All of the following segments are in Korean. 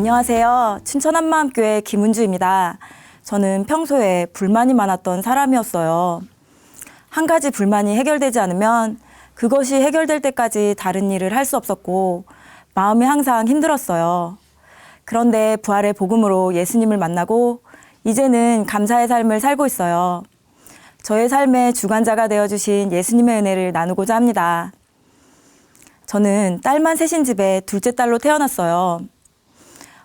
안녕하세요. 춘천 한마음교회 김은주입니다. 저는 평소에 불만이 많았던 사람이었어요. 한 가지 불만이 해결되지 않으면 그것이 해결될 때까지 다른 일을 할 수 없었고 마음이 항상 힘들었어요. 그런데 부활의 복음으로 예수님을 만나고 이제는 감사의 삶을 살고 있어요. 저의 삶의 주관자가 되어주신 예수님의 은혜를 나누고자 합니다. 저는 딸만 셋인 집에 둘째 딸로 태어났어요.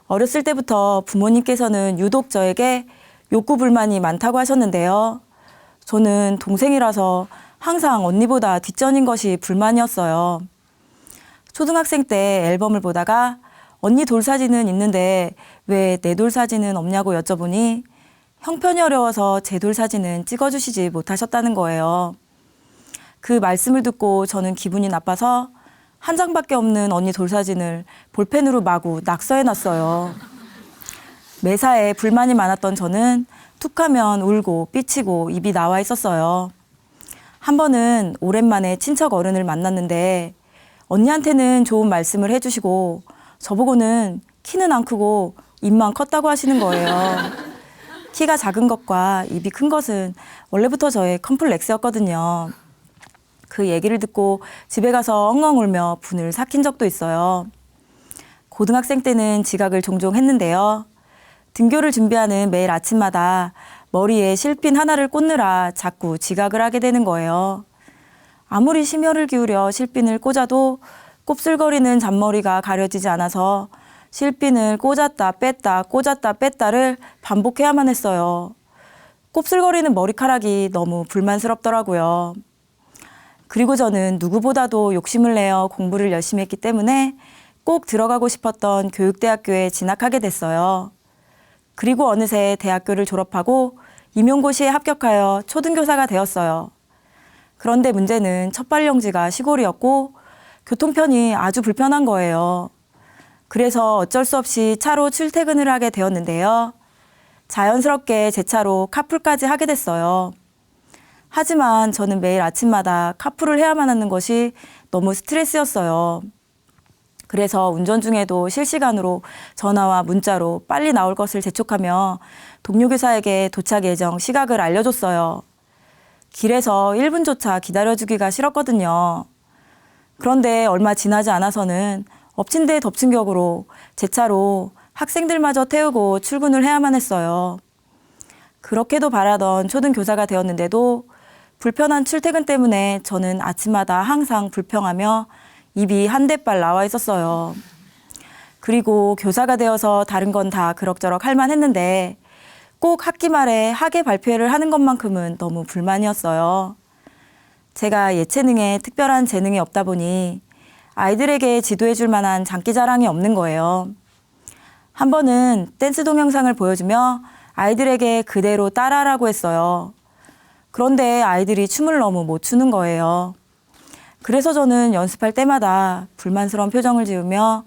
어렸을 때부터 부모님께서는 유독 저에게 욕구 불만이 많다고 하셨는데요. 저는 동생이라서 항상 언니보다 뒷전인 것이 불만이었어요. 초등학생 때 앨범을 보다가 언니 돌 사진은 있는데 왜 내 돌 사진은 없냐고 여쭤보니 형편이 어려워서 제 돌 사진은 찍어주시지 못하셨다는 거예요. 그 말씀을 듣고 저는 기분이 나빠서 한 장밖에 없는 언니 돌 사진을 볼펜으로 마구 낙서해놨어요. 매사에 불만이 많았던 저는 툭하면 울고 삐치고 입이 나와 있었어요. 한 번은 오랜만에 친척 어른을 만났는데 언니한테는 좋은 말씀을 해주시고 저보고는 키는 안 크고 입만 컸다고 하시는 거예요. 키가 작은 것과 입이 큰 것은 원래부터 저의 컴플렉스였거든요. 그 얘기를 듣고 집에 가서 엉엉 울며 분을 삭힌 적도 있어요. 고등학생 때는 지각을 종종 했는데요. 등교를 준비하는 매일 아침마다 머리에 실핀 하나를 꽂느라 자꾸 지각을 하게 되는 거예요. 아무리 심혈을 기울여 실핀을 꽂아도 곱슬거리는 잔머리가 가려지지 않아서 실핀을 꽂았다 뺐다 꽂았다 뺐다를 반복해야만 했어요. 곱슬거리는 머리카락이 너무 불만스럽더라고요. 그리고 저는 누구보다도 욕심을 내어 공부를 열심히 했기 때문에 꼭 들어가고 싶었던 교육대학교에 진학하게 됐어요. 그리고 어느새 대학교를 졸업하고 임용고시에 합격하여 초등교사가 되었어요. 그런데 문제는 첫발령지가 시골이었고 교통편이 아주 불편한 거예요. 그래서 어쩔 수 없이 차로 출퇴근을 하게 되었는데요. 자연스럽게 제 차로 카풀까지 하게 됐어요. 하지만 저는 매일 아침마다 카풀을 해야만 하는 것이 너무 스트레스였어요. 그래서 운전 중에도 실시간으로 전화와 문자로 빨리 나올 것을 재촉하며 동료 교사에게 도착 예정 시각을 알려줬어요. 길에서 1분조차 기다려주기가 싫었거든요. 그런데 얼마 지나지 않아서는 엎친 데 덮친 격으로 제 차로 학생들마저 태우고 출근을 해야만 했어요. 그렇게도 바라던 초등교사가 되었는데도 불편한 출퇴근 때문에 저는 아침마다 항상 불평하며 입이 한 대발 나와 있었어요. 그리고 교사가 되어서 다른 건 다 그럭저럭 할만 했는데 꼭 학기 말에 학예 발표회를 하는 것만큼은 너무 불만이었어요. 제가 예체능에 특별한 재능이 없다 보니 아이들에게 지도해 줄 만한 장기자랑이 없는 거예요. 한 번은 댄스 동영상을 보여주며 아이들에게 그대로 따라하라고 했어요. 그런데 아이들이 춤을 너무 못 추는 거예요. 그래서 저는 연습할 때마다 불만스러운 표정을 지으며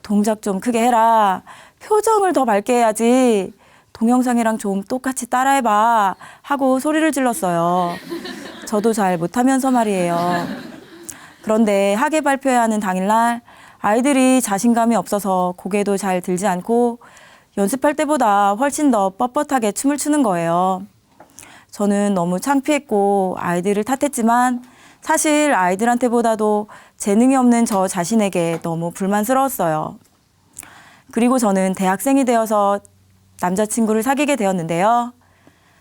동작 좀 크게 해라. 표정을 더 밝게 해야지. 동영상이랑 좀 똑같이 따라해봐. 하고 소리를 질렀어요. 저도 잘 못하면서 말이에요. 그런데 학예 발표해야 하는 당일날 아이들이 자신감이 없어서 고개도 잘 들지 않고 연습할 때보다 훨씬 더 뻣뻣하게 춤을 추는 거예요. 저는 너무 창피했고 아이들을 탓했지만 사실 아이들한테보다도 재능이 없는 저 자신에게 너무 불만스러웠어요. 그리고 저는 대학생이 되어서 남자친구를 사귀게 되었는데요.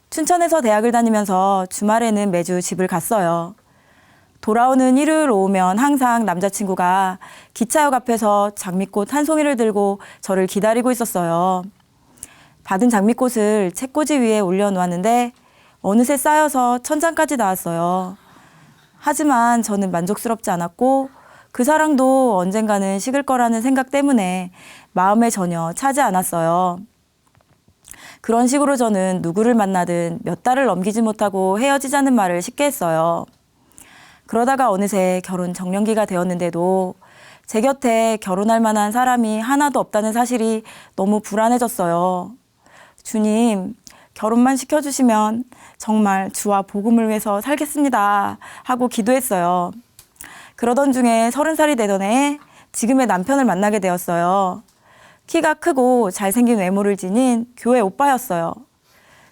춘천에서 대학을 다니면서 주말에는 매주 집을 갔어요. 돌아오는 일요일 오후면 항상 남자친구가 기차역 앞에서 장미꽃 한 송이를 들고 저를 기다리고 있었어요. 받은 장미꽃을 책꽂이 위에 올려놓았는데 어느새 쌓여서 천장까지 닿았어요. 하지만 저는 만족스럽지 않았고 그 사랑도 언젠가는 식을 거라는 생각 때문에 마음에 전혀 차지 않았어요. 그런 식으로 저는 누구를 만나든 몇 달을 넘기지 못하고 헤어지자는 말을 쉽게 했어요. 그러다가 어느새 결혼 정년기가 되었는데도 제 곁에 결혼할 만한 사람이 하나도 없다는 사실이 너무 불안해졌어요. 주님, 결혼만 시켜주시면 정말 주와 복음을 위해서 살겠습니다 하고 기도했어요. 그러던 중에 30살이 되던 해에 지금의 남편을 만나게 되었어요. 키가 크고 잘생긴 외모를 지닌 교회 오빠였어요.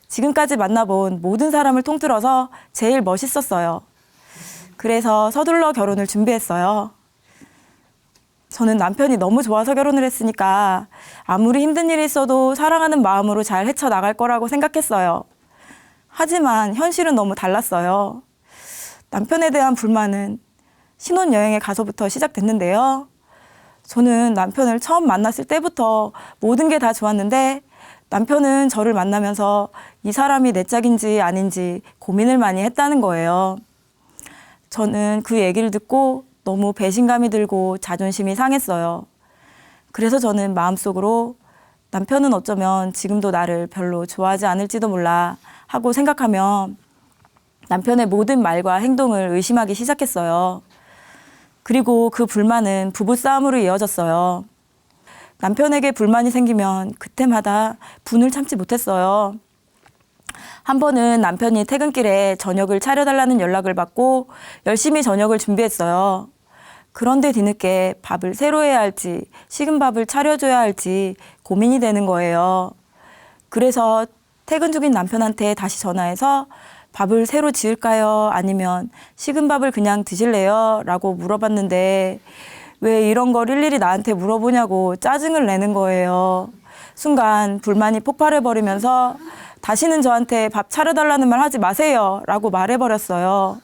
지금까지 만나본 모든 사람을 통틀어서 제일 멋있었어요. 그래서 서둘러 결혼을 준비했어요. 저는 남편이 너무 좋아서 결혼을 했으니까 아무리 힘든 일이 있어도 사랑하는 마음으로 잘 헤쳐나갈 거라고 생각했어요. 하지만 현실은 너무 달랐어요. 남편에 대한 불만은 신혼여행에 가서부터 시작됐는데요. 저는 남편을 처음 만났을 때부터 모든 게 다 좋았는데 남편은 저를 만나면서 이 사람이 내 짝인지 아닌지 고민을 많이 했다는 거예요. 저는 그 얘기를 듣고 너무 배신감이 들고 자존심이 상했어요. 그래서 저는 마음속으로 남편은 어쩌면 지금도 나를 별로 좋아하지 않을지도 몰라 하고 생각하며 남편의 모든 말과 행동을 의심하기 시작했어요. 그리고 그 불만은 부부싸움으로 이어졌어요. 남편에게 불만이 생기면 그때마다 분을 참지 못했어요. 한 번은 남편이 퇴근길에 저녁을 차려달라는 연락을 받고 열심히 저녁을 준비했어요. 그런데 뒤늦게 밥을 새로 해야 할지 식은 밥을 차려줘야 할지 고민이 되는 거예요. 그래서 퇴근 중인 남편한테 다시 전화해서 밥을 새로 지을까요? 아니면 식은 밥을 그냥 드실래요? 라고 물어봤는데 왜 이런 걸 일일이 나한테 물어보냐고 짜증을 내는 거예요. 순간 불만이 폭발해버리면서 다시는 저한테 밥 차려달라는 말 하지 마세요 라고 말해버렸어요.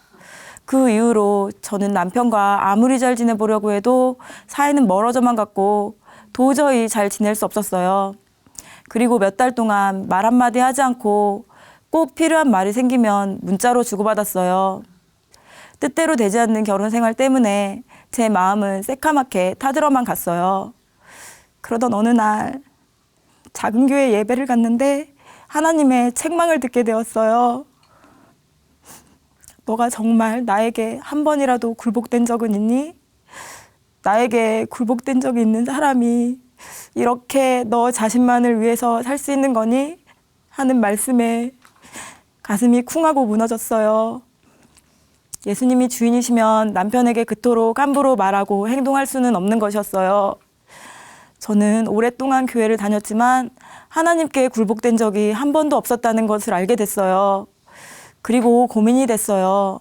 그 이후로 저는 남편과 아무리 잘 지내보려고 해도 사이는 멀어져만 갔고 도저히 잘 지낼 수 없었어요. 그리고 몇 달 동안 말 한마디 하지 않고 꼭 필요한 말이 생기면 문자로 주고받았어요. 뜻대로 되지 않는 결혼 생활 때문에 제 마음은 새카맣게 타들어만 갔어요. 그러던 어느 날 작은 교회 예배를 갔는데 하나님의 책망을 듣게 되었어요. 너가 정말 나에게 한 번이라도 굴복된 적은 있니? 나에게 굴복된 적이 있는 사람이 이렇게 너 자신만을 위해서 살 수 있는 거니? 하는 말씀에 가슴이 쿵하고 무너졌어요. 예수님이 주인이시면 남편에게 그토록 함부로 말하고 행동할 수는 없는 것이었어요. 저는 오랫동안 교회를 다녔지만 하나님께 굴복된 적이 한 번도 없었다는 것을 알게 됐어요. 그리고 고민이 됐어요.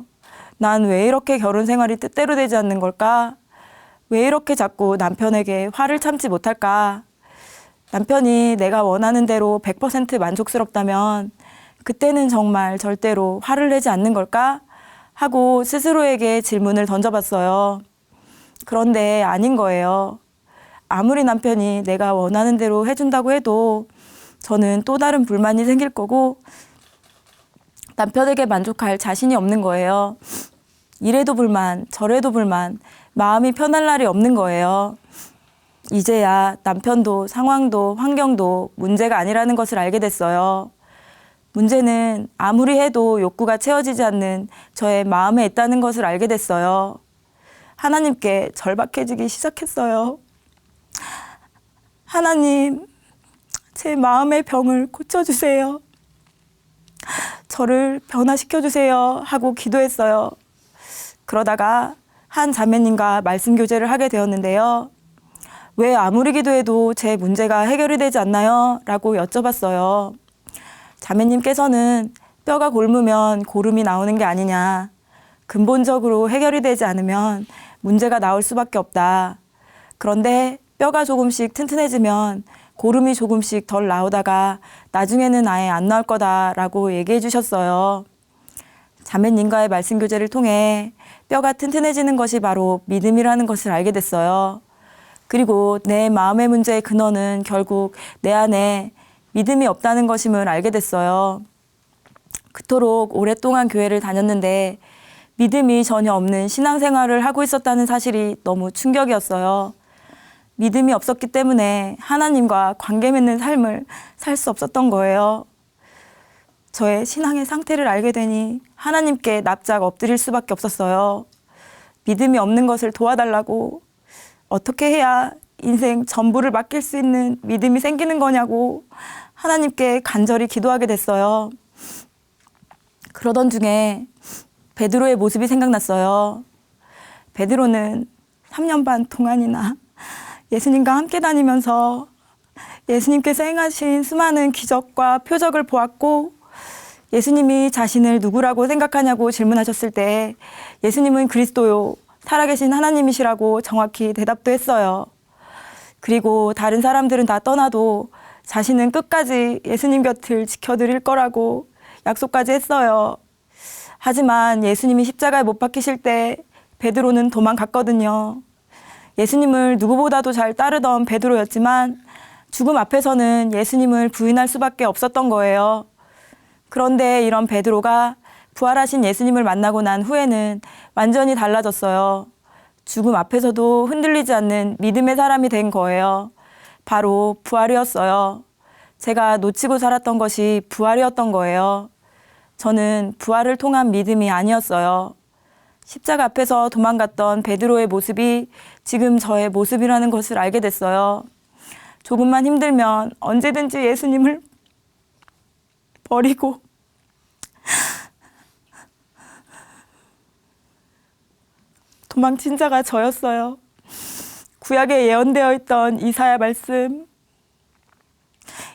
난 왜 이렇게 결혼 생활이 뜻대로 되지 않는 걸까? 왜 이렇게 자꾸 남편에게 화를 참지 못할까? 남편이 내가 원하는 대로 100% 만족스럽다면 그때는 정말 절대로 화를 내지 않는 걸까? 하고 스스로에게 질문을 던져봤어요. 그런데 아닌 거예요. 아무리 남편이 내가 원하는 대로 해준다고 해도 저는 또 다른 불만이 생길 거고 남편에게 만족할 자신이 없는 거예요. 이래도 불만, 저래도 불만, 마음이 편할 날이 없는 거예요. 이제야 남편도 상황도 환경도 문제가 아니라는 것을 알게 됐어요. 문제는 아무리 해도 욕구가 채워지지 않는 저의 마음에 있다는 것을 알게 됐어요. 하나님께 절박해지기 시작했어요. 하나님, 제 마음의 병을 고쳐주세요. 저를 변화시켜주세요 하고 기도했어요. 그러다가 한 자매님과 말씀 교제를 하게 되었는데요. 왜 아무리 기도해도 제 문제가 해결이 되지 않나요? 라고 여쭤봤어요. 자매님께서는 뼈가 곪으면 고름이 나오는 게 아니냐. 근본적으로 해결이 되지 않으면 문제가 나올 수밖에 없다. 그런데 뼈가 조금씩 튼튼해지면 고름이 조금씩 덜 나오다가 나중에는 아예 안 나올 거다라고 얘기해 주셨어요. 자매님과의 말씀 교제를 통해 뼈가 튼튼해지는 것이 바로 믿음이라는 것을 알게 됐어요. 그리고 내 마음의 문제의 근원은 결국 내 안에 믿음이 없다는 것임을 알게 됐어요. 그토록 오랫동안 교회를 다녔는데 믿음이 전혀 없는 신앙생활을 하고 있었다는 사실이 너무 충격이었어요. 믿음이 없었기 때문에 하나님과 관계 맺는 삶을 살 수 없었던 거예요. 저의 신앙의 상태를 알게 되니 하나님께 납작 엎드릴 수밖에 없었어요. 믿음이 없는 것을 도와달라고, 어떻게 해야 인생 전부를 맡길 수 있는 믿음이 생기는 거냐고 하나님께 간절히 기도하게 됐어요. 그러던 중에 베드로의 모습이 생각났어요. 베드로는 3년 반 동안이나 예수님과 함께 다니면서 예수님께서 행하신 수많은 기적과 표적을 보았고 예수님이 자신을 누구라고 생각하냐고 질문하셨을 때 예수님은 그리스도요, 살아계신 하나님이시라고 정확히 대답도 했어요. 그리고 다른 사람들은 다 떠나도 자신은 끝까지 예수님 곁을 지켜드릴 거라고 약속까지 했어요. 하지만 예수님이 십자가에 못 박히실 때 베드로는 도망갔거든요. 예수님을 누구보다도 잘 따르던 베드로였지만 죽음 앞에서는 예수님을 부인할 수밖에 없었던 거예요. 그런데 이런 베드로가 부활하신 예수님을 만나고 난 후에는 완전히 달라졌어요. 죽음 앞에서도 흔들리지 않는 믿음의 사람이 된 거예요. 바로 부활이었어요. 제가 놓치고 살았던 것이 부활이었던 거예요. 저는 부활을 통한 믿음이 아니었어요. 십자가 앞에서 도망갔던 베드로의 모습이 지금 저의 모습이라는 것을 알게 됐어요. 조금만 힘들면 언제든지 예수님을 버리고 도망친 자가 저였어요. 구약에 예언되어 있던 이사야 말씀,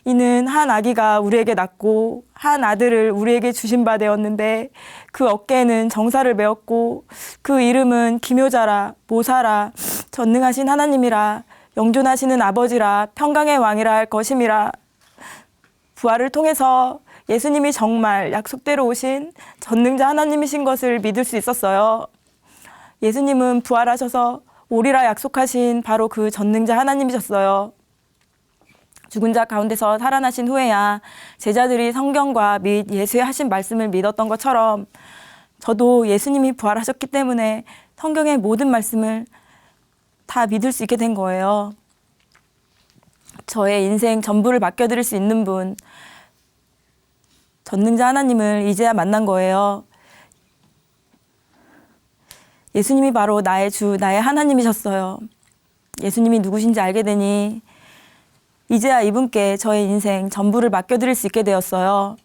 이는 한 아기가 우리에게 낳고 한 아들을 우리에게 주신 바 되었는데 그 어깨에는 정사를 메었고 그 이름은 기묘자라, 모사라, 전능하신 하나님이라, 영존하시는 아버지라, 평강의 왕이라 할 것임이라. 부활을 통해서 예수님이 정말 약속대로 오신 전능자 하나님이신 것을 믿을 수 있었어요. 예수님은 부활하셔서 오리라 약속하신 바로 그 전능자 하나님이셨어요. 죽은 자 가운데서 살아나신 후에야 제자들이 성경과 및 예수의 하신 말씀을 믿었던 것처럼 저도 예수님이 부활하셨기 때문에 성경의 모든 말씀을 다 믿을 수 있게 된 거예요. 저의 인생 전부를 맡겨드릴 수 있는 분, 전능자 하나님을 이제야 만난 거예요. 예수님이 바로 나의 주, 나의 하나님이셨어요. 예수님이 누구신지 알게 되니 이제야 이분께 저의 인생 전부를 맡겨드릴 수 있게 되었어요.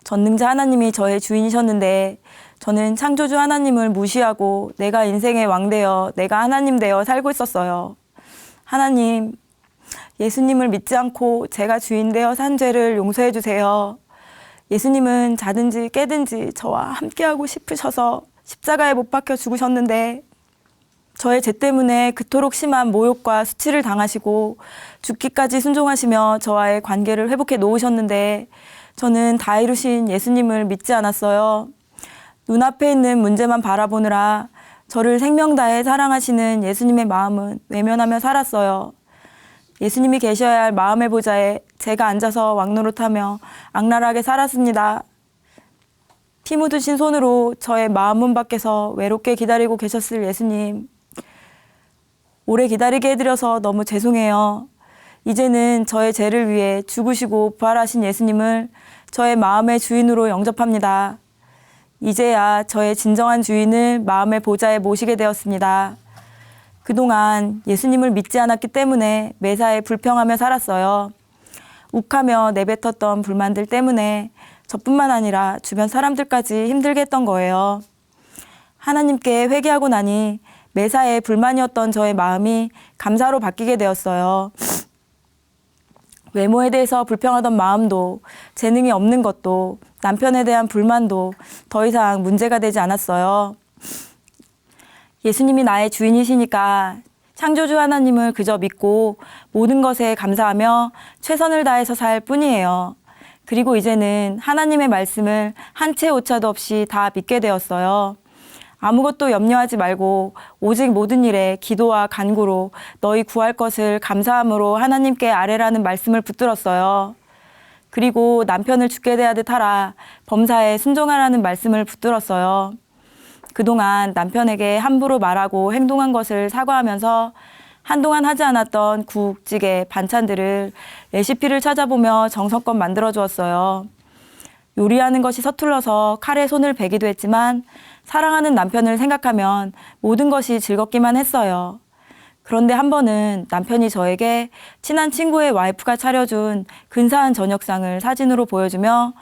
전능자 하나님이 저의 주인이셨는데 저는 창조주 하나님을 무시하고 내가 인생의 왕 되어 내가 하나님 되어 살고 있었어요. 하나님, 예수님을 믿지 않고 제가 주인 되어 산 죄를 용서해 주세요. 예수님은 자든지 깨든지 저와 함께하고 싶으셔서 십자가에 못 박혀 죽으셨는데 저의 죄 때문에 그토록 심한 모욕과 수치를 당하시고 죽기까지 순종하시며 저와의 관계를 회복해 놓으셨는데 저는 다 이루신 예수님을 믿지 않았어요. 눈앞에 있는 문제만 바라보느라 저를 생명 다해 사랑하시는 예수님의 마음은 외면하며 살았어요. 예수님이 계셔야 할 마음의 보좌에 제가 앉아서 왕노릇하며 악랄하게 살았습니다. 피 묻으신 손으로 저의 마음 문 밖에서 외롭게 기다리고 계셨을 예수님. 오래 기다리게 해드려서 너무 죄송해요. 이제는 저의 죄를 위해 죽으시고 부활하신 예수님을 저의 마음의 주인으로 영접합니다. 이제야 저의 진정한 주인을 마음의 보좌에 모시게 되었습니다. 그동안 예수님을 믿지 않았기 때문에 매사에 불평하며 살았어요. 욱하며 내뱉었던 불만들 때문에 저뿐만 아니라 주변 사람들까지 힘들게 했던 거예요. 하나님께 회개하고 나니 매사에 불만이었던 저의 마음이 감사로 바뀌게 되었어요. 외모에 대해서 불평하던 마음도, 재능이 없는 것도, 남편에 대한 불만도 더 이상 문제가 되지 않았어요. 예수님이 나의 주인이시니까 창조주 하나님을 그저 믿고 모든 것에 감사하며 최선을 다해서 살 뿐이에요. 그리고 이제는 하나님의 말씀을 한 채 오차도 없이 다 믿게 되었어요. 아무것도 염려하지 말고 오직 모든 일에 기도와 간구로 너희 구할 것을 감사함으로 하나님께 아뢰라는 말씀을 붙들었어요. 그리고 남편을 죽게 대하듯 하라, 범사에 순종하라는 말씀을 붙들었어요. 그동안 남편에게 함부로 말하고 행동한 것을 사과하면서 한동안 하지 않았던 국, 찌개, 반찬들을 레시피를 찾아보며 정성껏 만들어 주었어요. 요리하는 것이 서툴러서 칼에 손을 베기도 했지만 사랑하는 남편을 생각하면 모든 것이 즐겁기만 했어요. 그런데 한 번은 남편이 저에게 친한 친구의 와이프가 차려준 근사한 저녁상을 사진으로 보여주며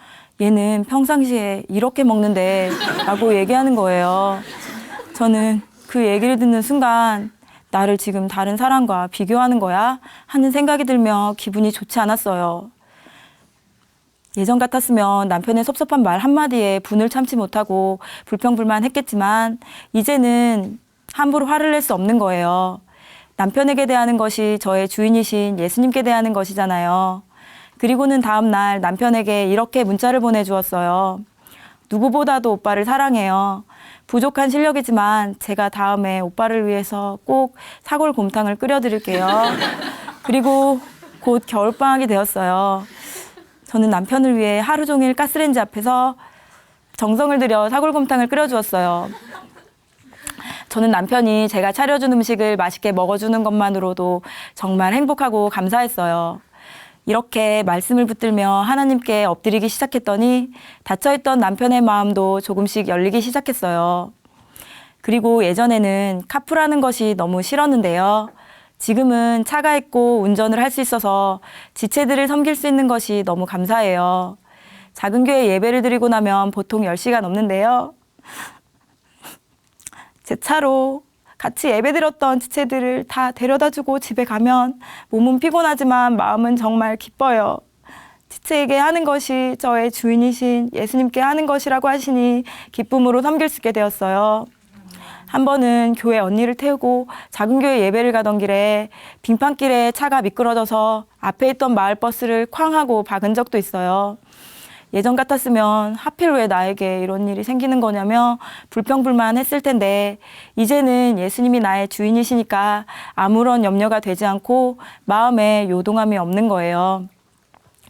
얘는 평상시에 이렇게 먹는데 라고 얘기하는 거예요. 저는 그 얘기를 듣는 순간 나를 지금 다른 사람과 비교하는 거야? 하는 생각이 들며 기분이 좋지 않았어요. 예전 같았으면 남편의 섭섭한 말 한마디에 분을 참지 못하고 불평불만했겠지만 이제는 함부로 화를 낼 수 없는 거예요. 남편에게 대하는 것이 저의 주인이신 예수님께 대하는 것이잖아요. 그리고는 다음 날 남편에게 이렇게 문자를 보내주었어요. 누구보다도 오빠를 사랑해요. 부족한 실력이지만 제가 다음에 오빠를 위해서 꼭 사골곰탕을 끓여드릴게요. 그리고 곧 겨울방학이 되었어요. 저는 남편을 위해 하루 종일 가스레인지 앞에서 정성을 들여 사골곰탕을 끓여주었어요. 저는 남편이 제가 차려준 음식을 맛있게 먹어주는 것만으로도 정말 행복하고 감사했어요. 이렇게 말씀을 붙들며 하나님께 엎드리기 시작했더니 닫혀있던 남편의 마음도 조금씩 열리기 시작했어요. 그리고 예전에는 카풀하는 것이 너무 싫었는데요. 지금은 차가 있고 운전을 할 수 있어서 지체들을 섬길 수 있는 것이 너무 감사해요. 작은 교회 예배를 드리고 나면 보통 10시가 넘는데요. 제 차로 같이 예배드렸던 지체들을 다 데려다주고 집에 가면 몸은 피곤하지만 마음은 정말 기뻐요. 지체에게 하는 것이 저의 주인이신 예수님께 하는 것이라고 하시니 기쁨으로 섬길 수 있게 되었어요. 한 번은 교회 언니를 태우고 작은 교회 예배를 가던 길에 빙판길에 차가 미끄러져서 앞에 있던 마을버스를 쾅 하고 박은 적도 있어요. 예전 같았으면 하필 왜 나에게 이런 일이 생기는 거냐며 불평불만했을 텐데 이제는 예수님이 나의 주인이시니까 아무런 염려가 되지 않고 마음에 요동함이 없는 거예요.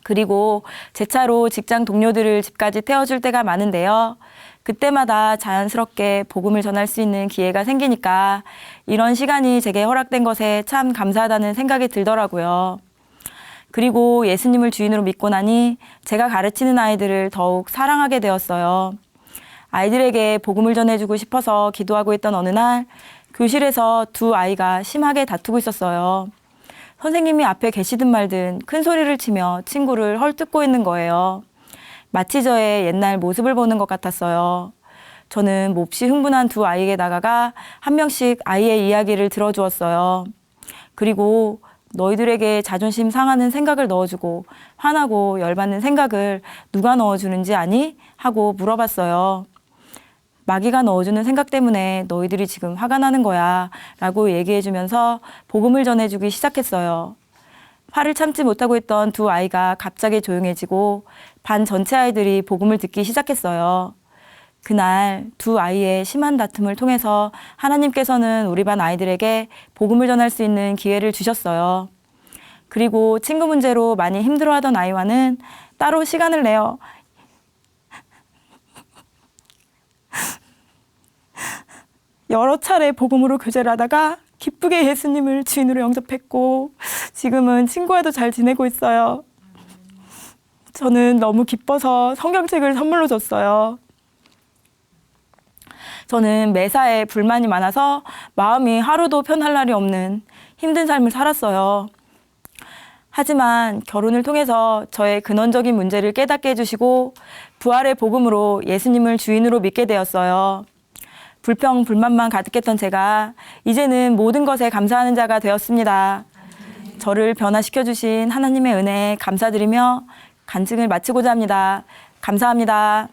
그리고 제 차로 직장 동료들을 집까지 태워줄 때가 많은데요. 그때마다 자연스럽게 복음을 전할 수 있는 기회가 생기니까 이런 시간이 제게 허락된 것에 참 감사하다는 생각이 들더라고요. 그리고 예수님을 주인으로 믿고 나니 제가 가르치는 아이들을 더욱 사랑하게 되었어요. 아이들에게 복음을 전해주고 싶어서 기도하고 있던 어느 날 교실에서 두 아이가 심하게 다투고 있었어요. 선생님이 앞에 계시든 말든 큰 소리를 치며 친구를 헐뜯고 있는 거예요. 마치 저의 옛날 모습을 보는 것 같았어요. 저는 몹시 흥분한 두 아이에게 다가가 한 명씩 아이의 이야기를 들어주었어요. 그리고 너희들에게 자존심 상하는 생각을 넣어주고 화나고 열받는 생각을 누가 넣어주는지 아니? 하고 물어봤어요. 마귀가 넣어주는 생각 때문에 너희들이 지금 화가 나는 거야 라고 얘기해주면서 복음을 전해주기 시작했어요. 화를 참지 못하고 있던 두 아이가 갑자기 조용해지고 반 전체 아이들이 복음을 듣기 시작했어요. 그날 두 아이의 심한 다툼을 통해서 하나님께서는 우리 반 아이들에게 복음을 전할 수 있는 기회를 주셨어요. 그리고 친구 문제로 많이 힘들어하던 아이와는 따로 시간을 내어 여러 차례 복음으로 교제를 하다가 기쁘게 예수님을 주인으로 영접했고 지금은 친구와도 잘 지내고 있어요. 저는 너무 기뻐서 성경책을 선물로 줬어요. 저는 매사에 불만이 많아서 마음이 하루도 편할 날이 없는 힘든 삶을 살았어요. 하지만 결혼을 통해서 저의 근원적인 문제를 깨닫게 해주시고 부활의 복음으로 예수님을 주인으로 믿게 되었어요. 불평, 불만만 가득했던 제가 이제는 모든 것에 감사하는 자가 되었습니다. 저를 변화시켜 주신 하나님의 은혜에 감사드리며 간증을 마치고자 합니다. 감사합니다.